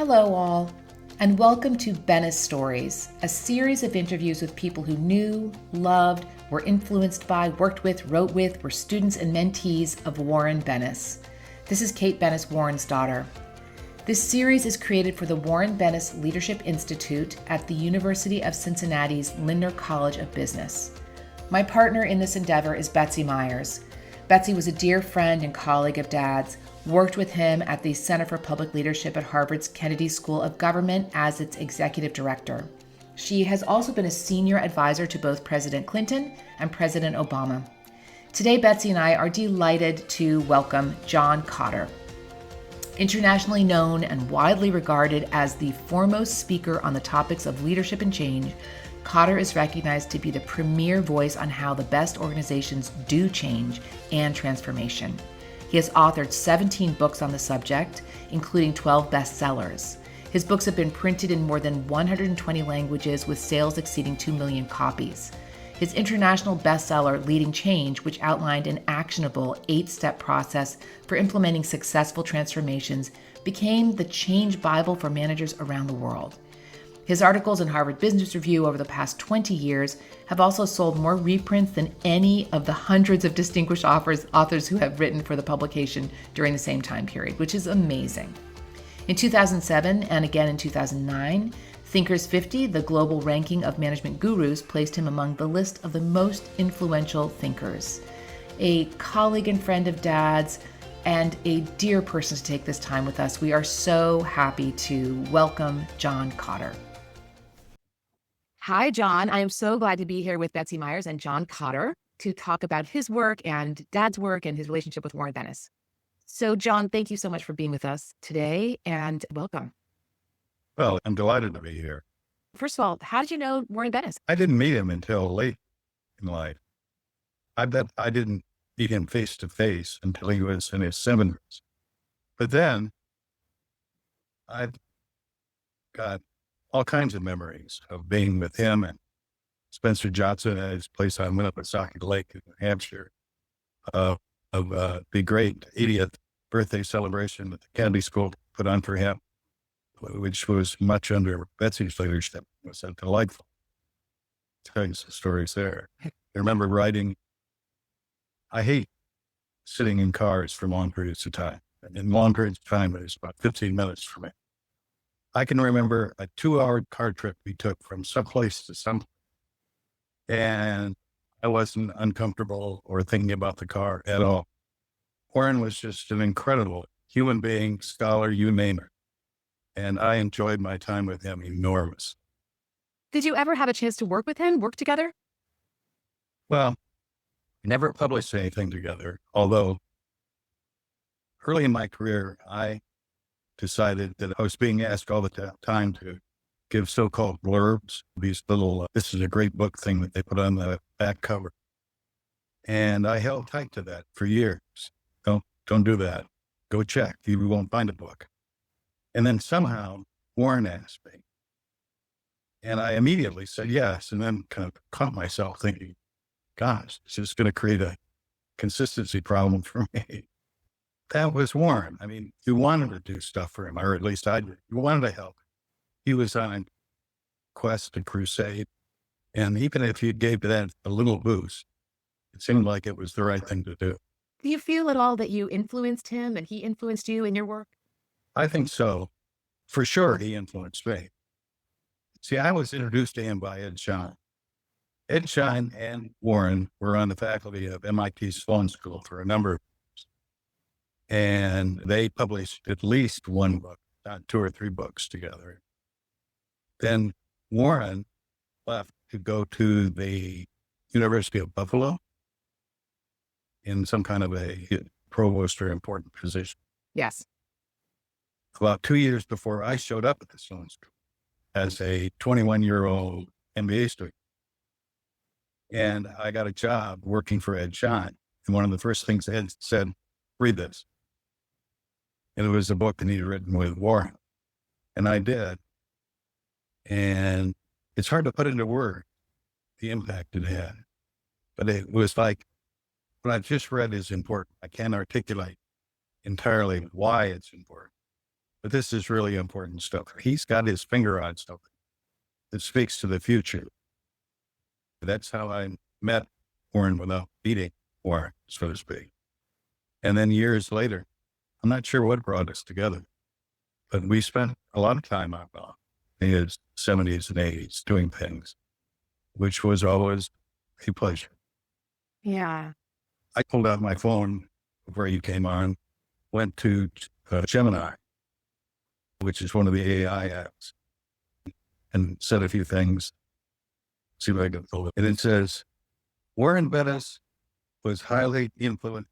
Hello, all, and welcome to Bennis Stories, a series of interviews with people who knew, loved, were influenced by, worked with, wrote with, were students and mentees of Warren Bennis. This is Kate Bennis, Warren's daughter. This series is created for the Warren Bennis Leadership Institute at the University of Cincinnati's Lindner College of Business. My partner in this endeavor is Betsy Myers. Betsy was a dear friend and colleague of Dad's, worked with him at the Center for Public Leadership at Harvard's Kennedy School of Government as its executive director. She has also been a senior advisor to both President Clinton and President Obama. Today, Betsy and I are delighted to welcome John Kotter. Internationally known and widely regarded as the foremost speaker on the topics of leadership and change, Kotter is recognized to be the premier voice on how the best organizations do change and transformation. He has authored 17 books on the subject, including 12 bestsellers. His books have been printed in more than 120 languages with sales exceeding 2 million copies. His international bestseller, Leading Change, which outlined an actionable 8-step process for implementing successful transformations, became the change Bible for managers around the world. His articles in Harvard Business Review over the past 20 years have also sold more reprints than any of the hundreds of distinguished authors who have written for the publication during the same time period, which is amazing. In 2007 and again in 2009, Thinkers 50, the global ranking of management gurus, placed him among the list of the most influential thinkers. A colleague and friend of Dad's and a dear person to take this time with us, we are so happy to welcome John Kotter. Hi, John. I am so glad to be here with Betsy Myers and John Kotter to talk about his work and Dad's work and his relationship with Warren Bennis. So, John, thank you so much for being with us today and welcome. Well, I'm delighted to be here. First of all, how did you know Warren Bennis? I didn't meet him until late in life. I bet I didn't meet him face to face until he was in his 70s. But then I've got all kinds of memories of being with him and Spencer Johnson at his place on Winnipesaukee Lake in New Hampshire, of the great 80th birthday celebration that the Kennedy School put on for him, which was much under Betsy's leadership. It was delightful. Tell you some stories there. I remember I hate sitting in cars for long periods of time. And in long periods of time, it was about 15 minutes for me. I can remember a 2-hour car trip we took from someplace to someplace. And I wasn't uncomfortable or thinking about the car at all. Warren was just an incredible human being, scholar, you name it. And I enjoyed my time with him enormously. Did you ever have a chance to work with him, work together? Well, never published anything together, although early in my career, I decided that I was being asked all the time to give so-called blurbs, these little, this is a great book thing that they put on the back cover. And I held tight to that for years. Don't do that. Go check. You won't find a book. And then somehow Warren asked me. And I immediately said yes, and then kind of caught myself thinking, gosh, this is going to create a consistency problem for me. That was Warren. I mean, you wanted to do stuff for him, or at least I did. You wanted to help. He was on a quest and crusade. And even if you gave that a little boost, it seemed like it was the right thing to do. Do you feel at all that you influenced him and he influenced you in your work? I think so. For sure, he influenced me. See, I was introduced to him by Ed Schein. Ed Schein and Warren were on the faculty of MIT Sloan School for a number of years. And they published at least one book, not 2 or 3 books together. Then Warren left to go to the University of Buffalo in some kind of a provost or important position. Yes. About 2 years before I showed up at the Sloan School as a 21-year-old MBA student. And I got a job working for Ed Schein. And one of the first things Ed said, read this. And it was a book that he'd written with Warren. And I did. And it's hard to put into words the impact it had. But it was like, what I just read is important. I can't articulate entirely why it's important. But this is really important stuff. He's got his finger on something that speaks to the future. That's how I met Warren without meeting Warren, so to speak. And then years later, I'm not sure what brought us together, but we spent a lot of time out in his 70s and 80s doing things, which was always a pleasure. Yeah. I pulled out my phone before you came on, went to Gemini, which is one of the AI apps, and said a few things. See if I can pull it. And it says, Warren Bennis was a highly influential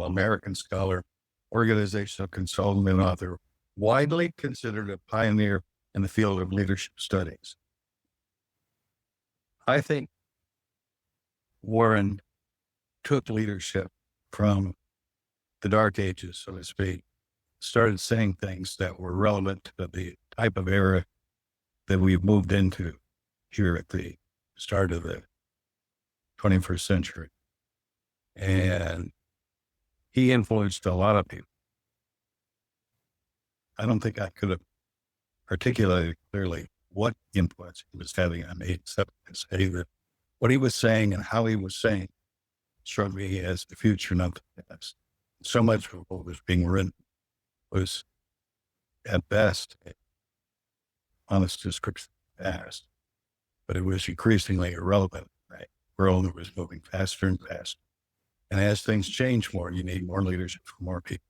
American scholar, organizational consultant, and author, widely considered a pioneer in the field of leadership studies. I think Warren took leadership from the dark ages, so to speak, started saying things that were relevant to the type of era that we've moved into here at the start of the 21st century. And he influenced a lot of people. I don't think I could have articulated clearly what influence he was having on me, except to say that what he was saying and how he was saying struck me as the future, not the past. So much of what was being written was, at best, honest description of the past, but it was increasingly irrelevant, right? The world that was moving faster and faster. And as things change more, you need more leadership from more people.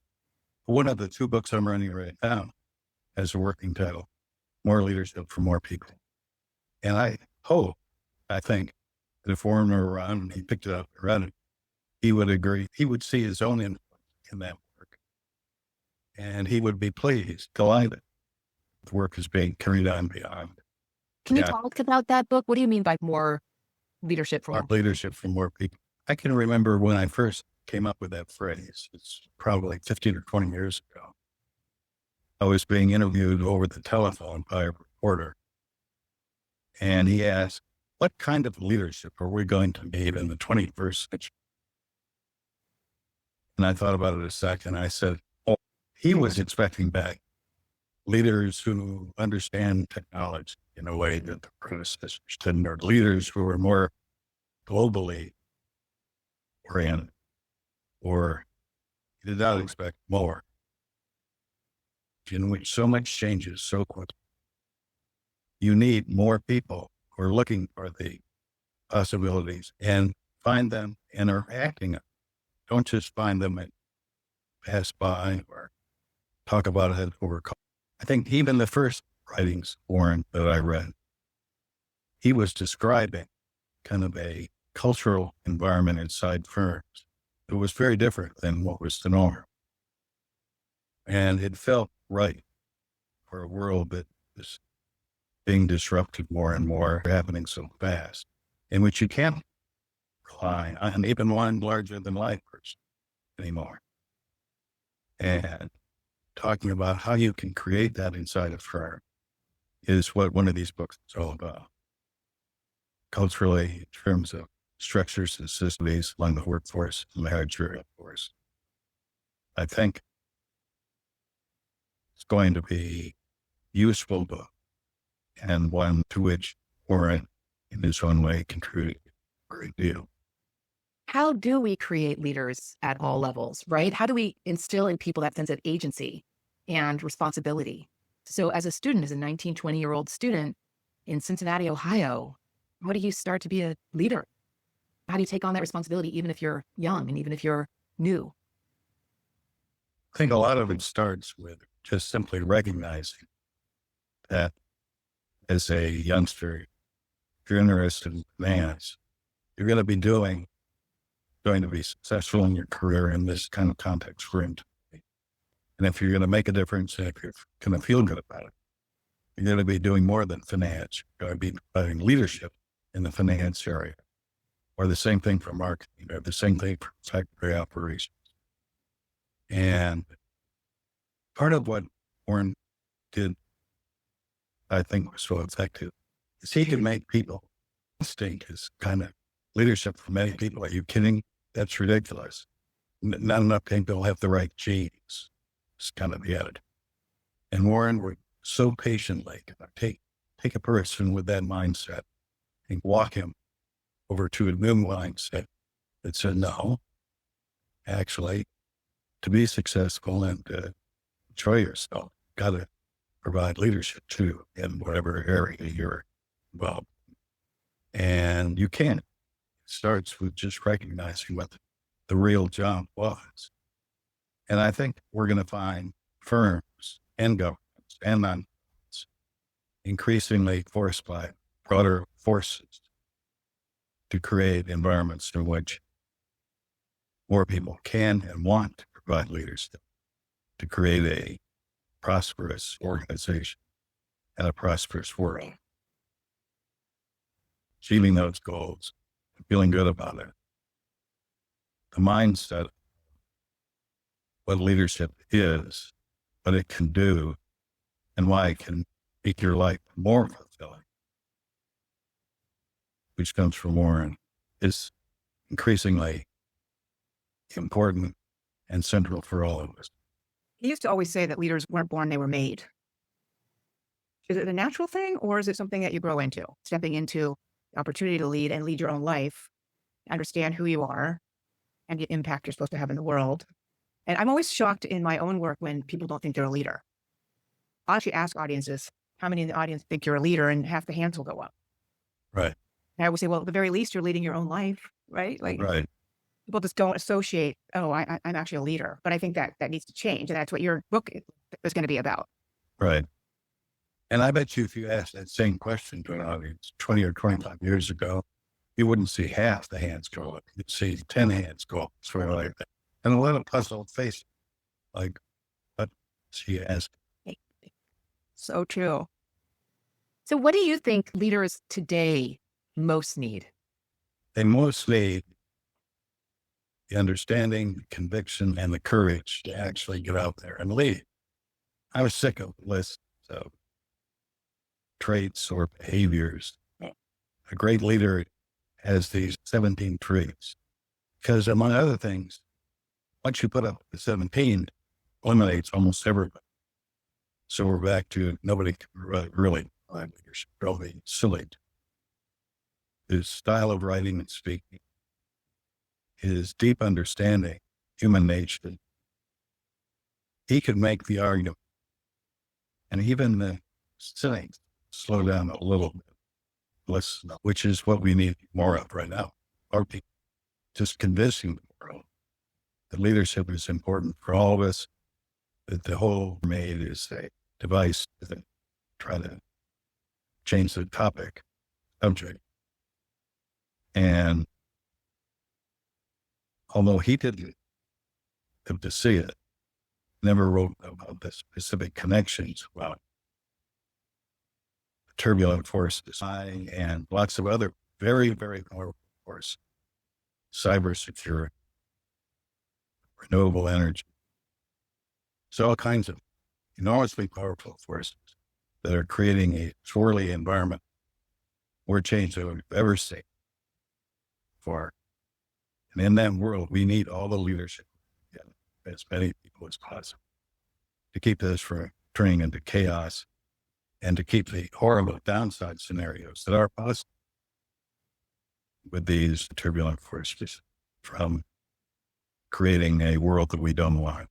One of the two books I'm running right now has a working title, More Leadership for More People. And I think, that if Warren were around and he picked it up and read it, he would agree. He would see his own influence in that work. And he would be pleased, delighted. The work is being carried on beyond. Can you talk about that book? What do you mean by more leadership for more people? Leadership for more people. I can remember when I first came up with that phrase. It's probably 15 or 20 years ago. I was being interviewed over the telephone by a reporter. And he asked, what kind of leadership are we going to need in the 21st century? And I thought about it a second. I said, he was expecting back leaders who understand technology in a way that the predecessors didn't, or leaders who were more globally oriented, or he did not expect more, in which so much changes so quickly. You need more people who are looking for the possibilities and find them and are acting on. Don't just find them and pass by or talk about it over coffee. I think even the first writings, Warren, that I read, he was describing kind of a cultural environment inside firms. It was very different than what was the norm. And it felt right for a world that is being disrupted more and more, happening so fast, in which you can't rely on even one larger than life person anymore. And talking about how you can create that inside a firm is what one of these books is all about. Culturally, in terms of structures and systems along the workforce, managerial force. I think it's going to be a useful book, and one to which Warren, in his own way, contributed a great deal. How do we create leaders at all levels, right? How do we instill in people that sense of agency and responsibility? So as a student, as a 19, 20-year-old student in Cincinnati, Ohio, how do you start to be a leader? How do you take on that responsibility, even if you're young and even if you're new? I think a lot of it starts with just simply recognizing that as a youngster, if you're interested in finance, you're going to be successful in your career in this kind of context we're in. And if you're going to make a difference, and if you're going to feel good about it, you're going to be doing more than finance. You're going to be providing leadership in the finance area, or the same thing for marketing, or the same thing for factory operations. And part of what Warren did, I think, was so effective, is he could make people instinct his kind of leadership for many people. Are you kidding? That's ridiculous. Not enough people have the right genes. It's kind of the attitude. And Warren would so patiently take a person with that mindset and walk him over to a new mindset that said, no, actually, to be successful and to enjoy yourself, got to provide leadership too in whatever area you're involved. And you can. It starts with just recognizing what the real job was. And I think we're going to find firms and governments and non-governments increasingly forced by broader forces to create environments in which more people can and want to provide leadership, to create a prosperous organization and a prosperous world. Achieving those goals, feeling good about it. The mindset of what leadership is, what it can do, and why it can make your life more fulfilling, which comes from Warren, is increasingly important and central for all of us. He used to always say that leaders weren't born, they were made. Is it a natural thing, or is it something that you grow into? Stepping into the opportunity to lead and lead your own life, understand who you are and the impact you're supposed to have in the world. And I'm always shocked in my own work when people don't think they're a leader. I'll actually ask audiences, how many in the audience think you're a leader? And half the hands will go up. Right. And I would say, well, at the very least, you're leading your own life, right? Like, right. People just don't associate, oh, I'm actually a leader. But I think that needs to change. And that's what your book is going to be about. Right. And I bet you if you asked that same question to an audience 20 or 25 years ago, you wouldn't see half the hands go up. You'd see 10 hands go up, sort of like that. And a little puzzled face, like, what she asked. So true. So what do you think leaders today most need? They most need the understanding, the conviction, and the courage to actually get out there and lead. I was sick of lists of traits or behaviors. A great leader has these 17 traits because, among other things, once you put up the 17, eliminates almost everybody. So we're back to nobody can really provide leadership, really silly. His style of writing and speaking, his deep understanding, human nature. He could make the argument, and even the cynics slow down a little bit, listen, which is what we need more of right now. Our people just convincing the world that leadership is important for all of us, that the whole made is a device to try to change the subject. And although he didn't live to see it, never wrote about the specific connections about turbulent forces and lots of other very, very powerful forces, cybersecurity, renewable energy. So all kinds of enormously powerful forces that are creating a swirly environment, more change than we've ever seen before. And in that world, we need all the leadership, as many people as possible, to keep this from turning into chaos and to keep the horrible downside scenarios that are possible with these turbulent forces from creating a world that we don't want.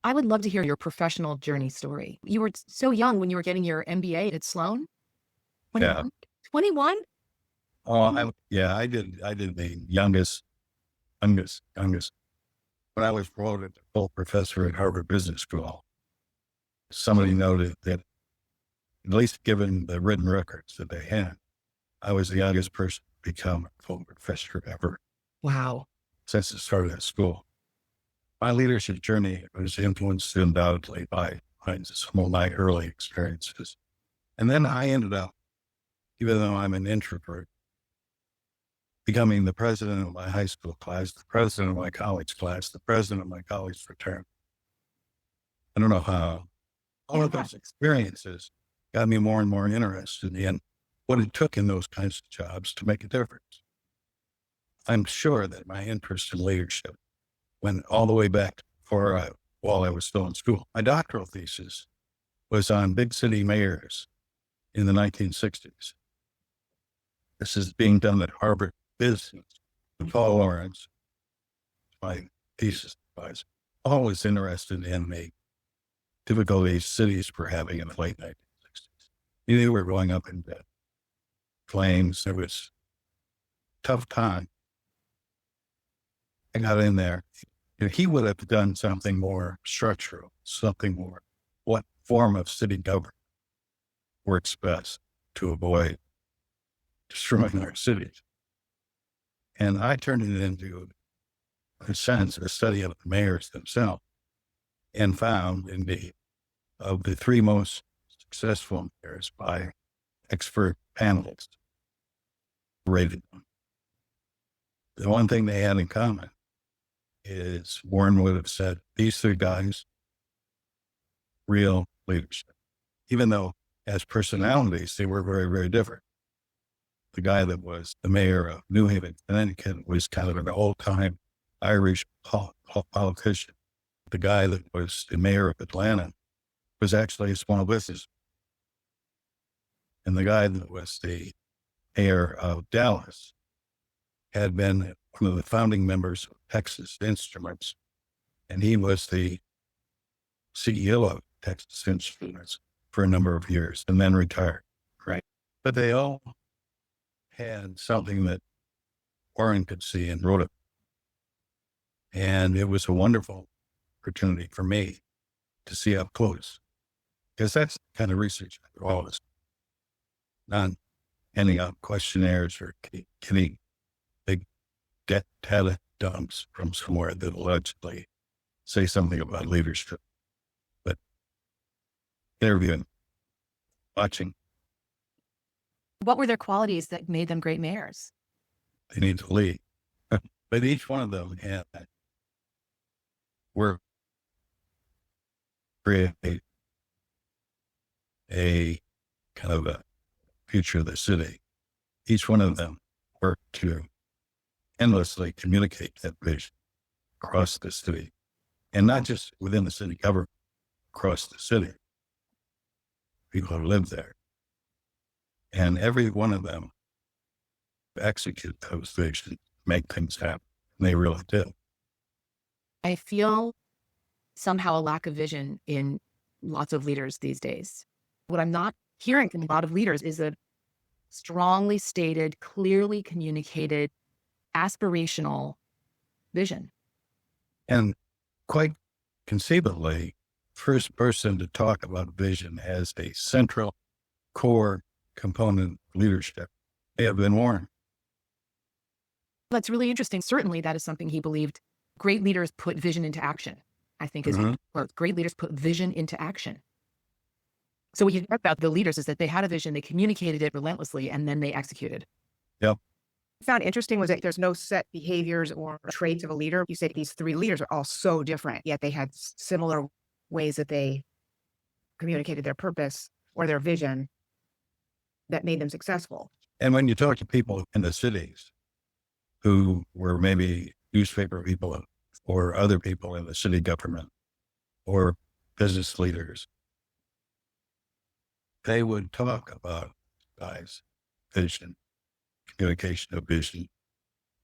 I would love to hear your professional journey story. You were so young when you were getting your MBA at Sloan? 21? Yeah. 21? Oh, I did the youngest. When I was promoted to full professor at Harvard Business School, somebody noted that, at least given the written records that they had, I was the youngest person to become a full professor ever. Wow. Since the start of that school. My leadership journey was influenced undoubtedly by some of my early experiences. And then I ended up, even though I'm an introvert, becoming the president of my high school class, the president of my college class, the president of my college fraternity. I don't know how. All of those experiences got me more and more interested in what it took in those kinds of jobs to make a difference. I'm sure that my interest in leadership went all the way back to while I was still in school. My doctoral thesis was on big city mayors in the 1960s. This is being done at Harvard Business. Paul Lawrence, my thesis advisor, always interested in the difficulties cities were having in the late 1960s. They were going up in flames. There was a tough time. I got in there. He would have done something more structural, something more, what form of city government works best to avoid destroying our cities. And I turned it into, in a sense, a study of the mayors themselves, and found indeed of the three most successful mayors by expert panelists rated them. The one thing they had in common is Warren would have said, these three guys, real leadership, even though as personalities, they were very, very different. The guy that was the mayor of New Haven, Connecticut, was kind of an old-time Irish politician. The guy that was the mayor of Atlanta was actually a small business. And the guy that was the mayor of Dallas had been one of the founding members of Texas Instruments, and he was the CEO of Texas Instruments for a number of years and then retired. Right. But they all had something that Warren could see and wrote it. And it was a wonderful opportunity for me to see up close, because that's the kind of research I do always, not handing out questionnaires or getting big data dumps from somewhere that allegedly say something about leadership, but interviewing, watching. What were their qualities that made them great mayors? They need to lead. But each one of them had work, create a kind of a future of the city. Each one of them worked to endlessly communicate that vision across the city, and not just within the city government, across the city, people who live there. And every one of them execute those visions, make things happen. And they really do. I feel somehow a lack of vision in lots of leaders these days. What I'm not hearing from a lot of leaders is a strongly stated, clearly communicated, aspirational vision. And quite conceivably, first person to talk about vision as a central core component of leadership may have been Warren. That's really interesting. Certainly that is something he believed. Great leaders put vision into action, I think is what great leaders put vision into action. So what you hear about the leaders is that they had a vision, they communicated it relentlessly, and then they executed. Yep. I found interesting was that there's no set behaviors or traits of a leader. You said these three leaders are all so different, yet they had similar ways that they communicated their purpose or their vision that made them successful. And when you talk to people in the cities who were maybe newspaper people or other people in the city government or business leaders, they would talk about guys' vision, communication of vision,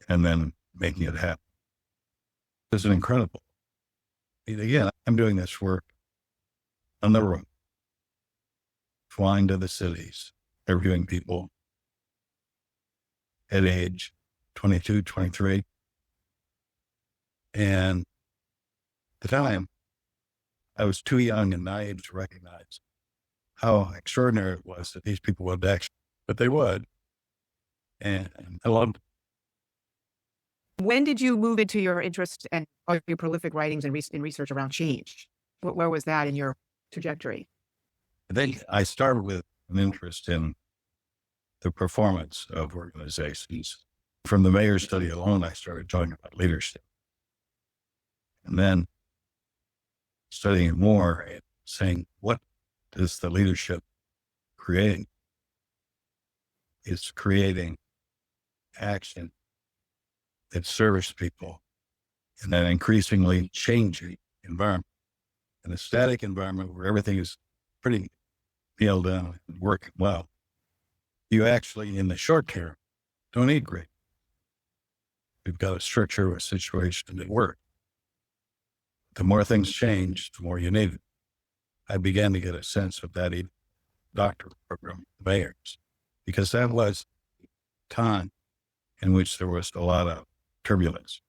and then making it happen. It's incredible. Again, I'm doing this work on the road, flying to the cities, interviewing people at age 22, 23. And at the time, I was too young and naive to recognize how extraordinary it was that these people would actually, but they would. And I loved it. When did you move into your interest and your prolific writings and in research around change? Where was that in your trajectory? I think I started with an interest in the performance of organizations. From the mayor study alone, I started talking about leadership. And then studying more and saying, what does the leadership create? It's creating action that serves people and then increasingly changing environment. In a static environment where everything is pretty nailed down and working well, you actually, in the short term, don't need great. We've got a structure, a situation that works. The more things change, the more you need it. I began to get a sense of that in doctor program mayors, because that was time in which there was a lot of turbulence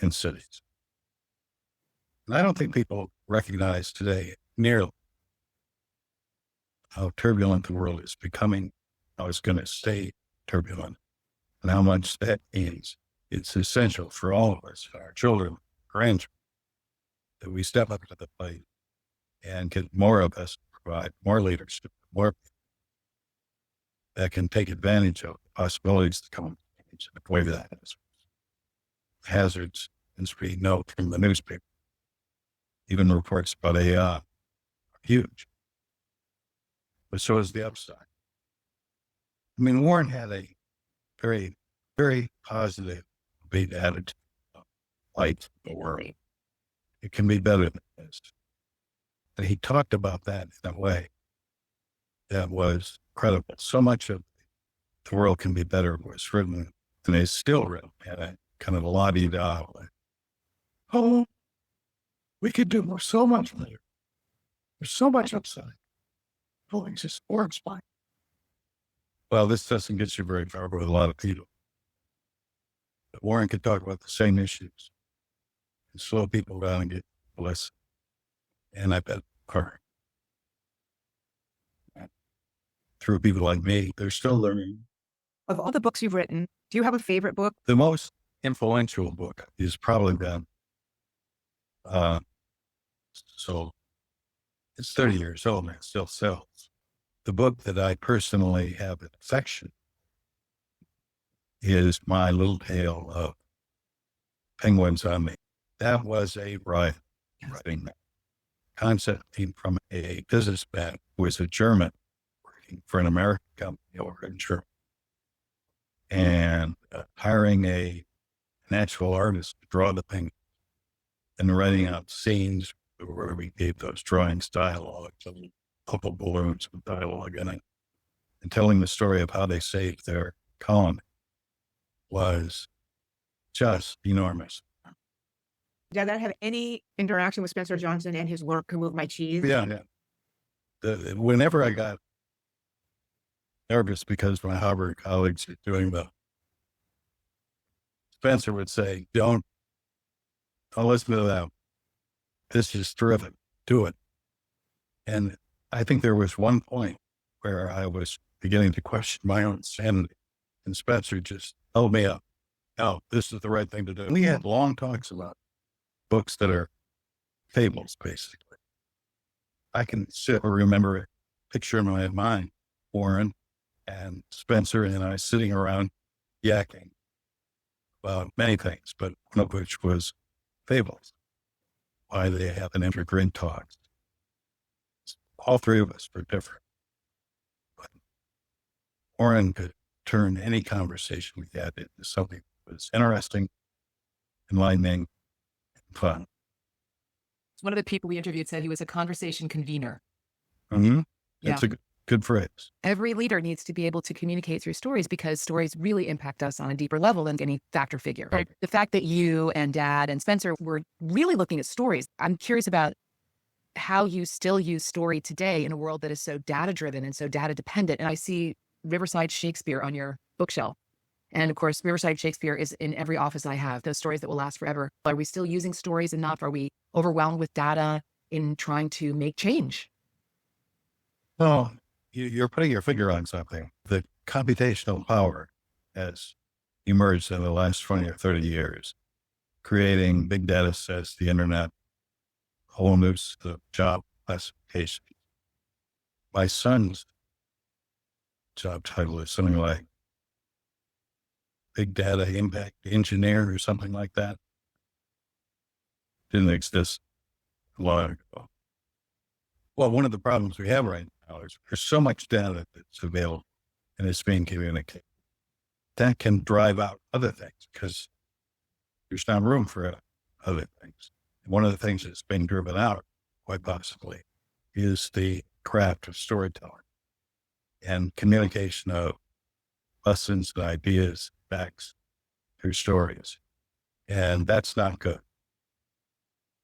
in cities. And I don't think people recognize today nearly how turbulent the world is becoming, how it's going to stay turbulent, and how much that means. It's essential for all of us, our children, grandchildren, that we step up to the plate and get more of us, provide more leadership, more that can take advantage of the possibilities that come in the way that is. Hazards, as we know from the newspaper, even reports about AI are huge. But so is the upside. I mean, Warren had a very, very positive, big attitude of light in the world. It can be better than this. And he talked about that in a way that was credible. So much of the world can be better was written, and is still written at a kind of a la-di-da way. Oh, we could do so much better. There's so much upside. Oh, it just works fine. Well, this doesn't get you very far with a lot of people. But Warren could talk about the same issues and slow people down and get less. And I bet through people like me, they're still learning. Of all the books you've written, do you have a favorite book? The most influential book is probably been, so it's 30 years old and it still sells. The book that I personally have an affection is My Little Tale of Penguins on Me. That was a writing concept came from a businessman who was a German working for an American company over in Germany, and hiring a natural artist to draw the penguins and writing out scenes where we gave those drawings dialogue, a couple balloons with dialogue in it, and telling the story of how they saved their colony was just enormous. Did that have any interaction with Spencer Johnson and his work, Who Moved My Cheese? Yeah. Whenever I got nervous because my Harvard colleagues were doing the, Spencer would say, don't listen to that. This is terrific. Do it. And I think there was one point where I was beginning to question my own sanity, and Spencer just held me up. No, this is the right thing to do. We had long talks about books that are fables, basically. I can sit or remember a picture in my mind, Warren and Spencer and I sitting around yakking about many things, but one of which was fables. Why they happen after great talks. All three of us were different. But Warren could turn any conversation we had into something that was interesting, enlightening, and fun. One of the people we interviewed said he was a conversation convener. Mm-hmm. That's a good phrase. Every leader needs to be able to communicate through stories because stories really impact us on a deeper level than any factor figure. Right. The fact that you and Dad and Spencer were really looking at stories, I'm curious about how you still use story today in a world that is so data-driven and so data-dependent. And I see Riverside Shakespeare on your bookshelf. And of course, Riverside Shakespeare is in every office I have, those stories that will last forever. Are we still using stories enough? Are we overwhelmed with data in trying to make change? Well, you're putting your finger on something. The computational power has emerged in the last 20 or 30 years, creating big data sets, the internet, whole new job classification. My son's job title is something like Big Data Impact Engineer or something like that. Didn't exist long ago. Well, one of the problems we have right now is there's so much data that's available and it's being communicated. That can drive out other things because there's not room for other things. One of the things that's been driven out, quite possibly, is the craft of storytelling and communication of lessons and ideas, facts through stories. And that's not good.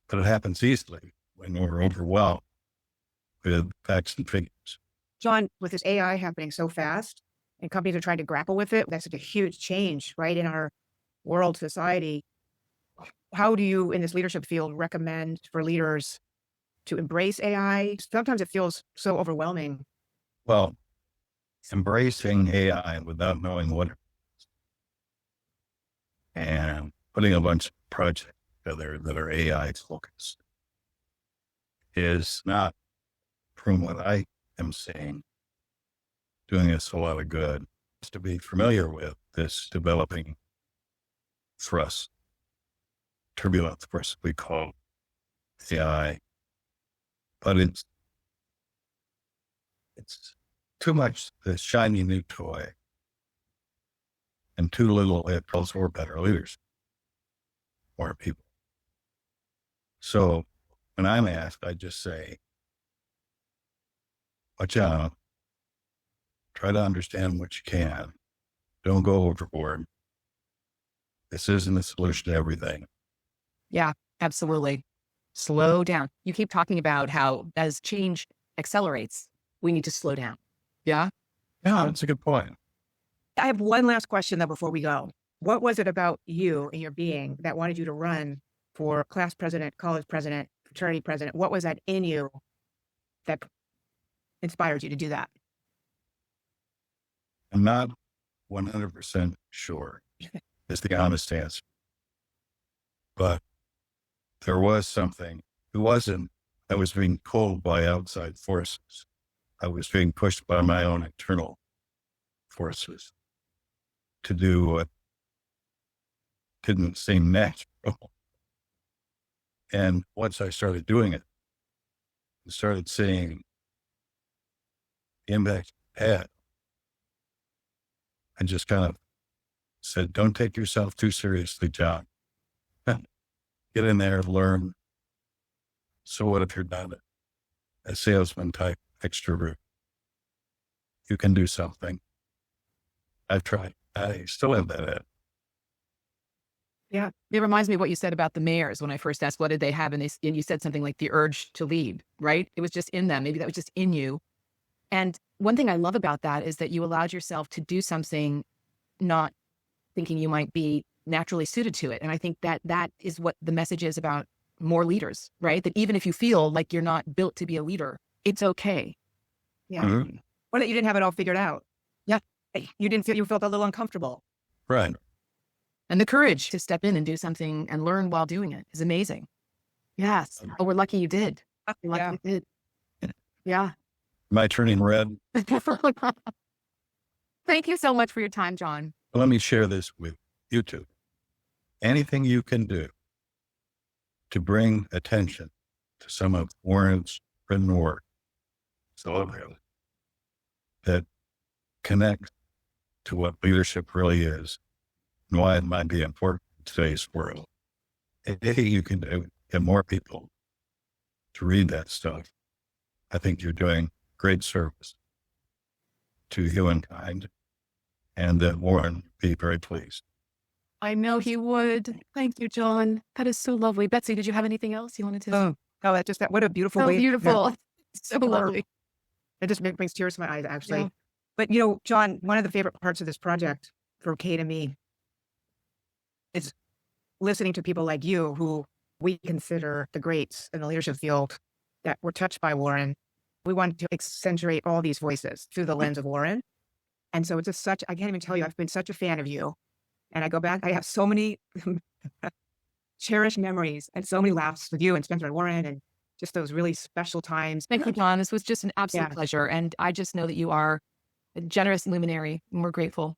But it happens easily when we're overwhelmed with facts and figures. John, with this AI happening so fast and companies are trying to grapple with it, that's such a huge change, right, in our world society. How do you, in this leadership field, recommend for leaders to embrace AI? Sometimes it feels so overwhelming. Well, embracing AI without knowing what it is and putting a bunch of projects together that are AI focused is not, from what I am seeing, doing us a lot of good. It's to be familiar with this developing thrust, turbulent thrust we call AI, but it's too much the shiny new toy and too little it calls for better leaders, more people. So when I'm asked, I just say, watch out, try to understand what you can, don't go overboard. This isn't a solution to everything. Yeah, absolutely. Slow down. You keep talking about how as change accelerates, we need to slow down. Yeah. Yeah, that's a good point. I have one last question though before we go. What was it about you and your being that wanted you to run for class president, college president, fraternity president? What was that in you that inspired you to do that? I'm not 100% sure is the honest answer. But there was something. It wasn't, I was being pulled by outside forces. I was being pushed by my own internal forces to do what didn't seem natural. And once I started doing it, I started seeing the impact it had. I just kind of said, don't take yourself too seriously, John. Get in there, learn. So what if you're not a salesman type extrovert? You can do something. I've tried. I still have that edge. Yeah. It reminds me of what you said about the mayors when I first asked, what did they have? And you said something like the urge to lead, right? It was just in them. Maybe that was just in you. And one thing I love about that is that you allowed yourself to do something not thinking you might be naturally suited to it. And I think that that is what the message is about more leaders, right? That even if you feel like you're not built to be a leader, it's okay. Yeah. Mm-hmm. Or that you didn't have it all figured out. Yeah. You felt a little uncomfortable. Right. And the courage to step in and do something and learn while doing it is amazing. Yes. Oh, we're lucky you did. We're lucky you did. Yeah. Am I turning red? Thank you so much for your time, John. Let me share this with you two. Anything you can do to bring attention to some of Warren's written work, that connects to what leadership really is and why it might be important in today's world. Anything you can do to get more people to read that stuff, I think you're doing great service to humankind, and that Warren would be very pleased. I know he would. Thank you, John. That is so lovely. Betsy, did you have anything else you wanted to? What a beautiful So way. beautiful. So lovely. It just brings tears to my eyes, actually. Yeah. But, John, one of the favorite parts of this project for Kate and me is listening to people like you who we consider the greats in the leadership field that were touched by Warren. We want to accentuate all these voices through the lens of Warren. And so it's just I can't even tell you, I've been such a fan of you. And I go back, I have so many cherished memories and so many laughs with you and Spencer and Warren and just those really special times. Thank you, John. This was just an absolute pleasure. And I just know that you are a generous luminary and we're grateful.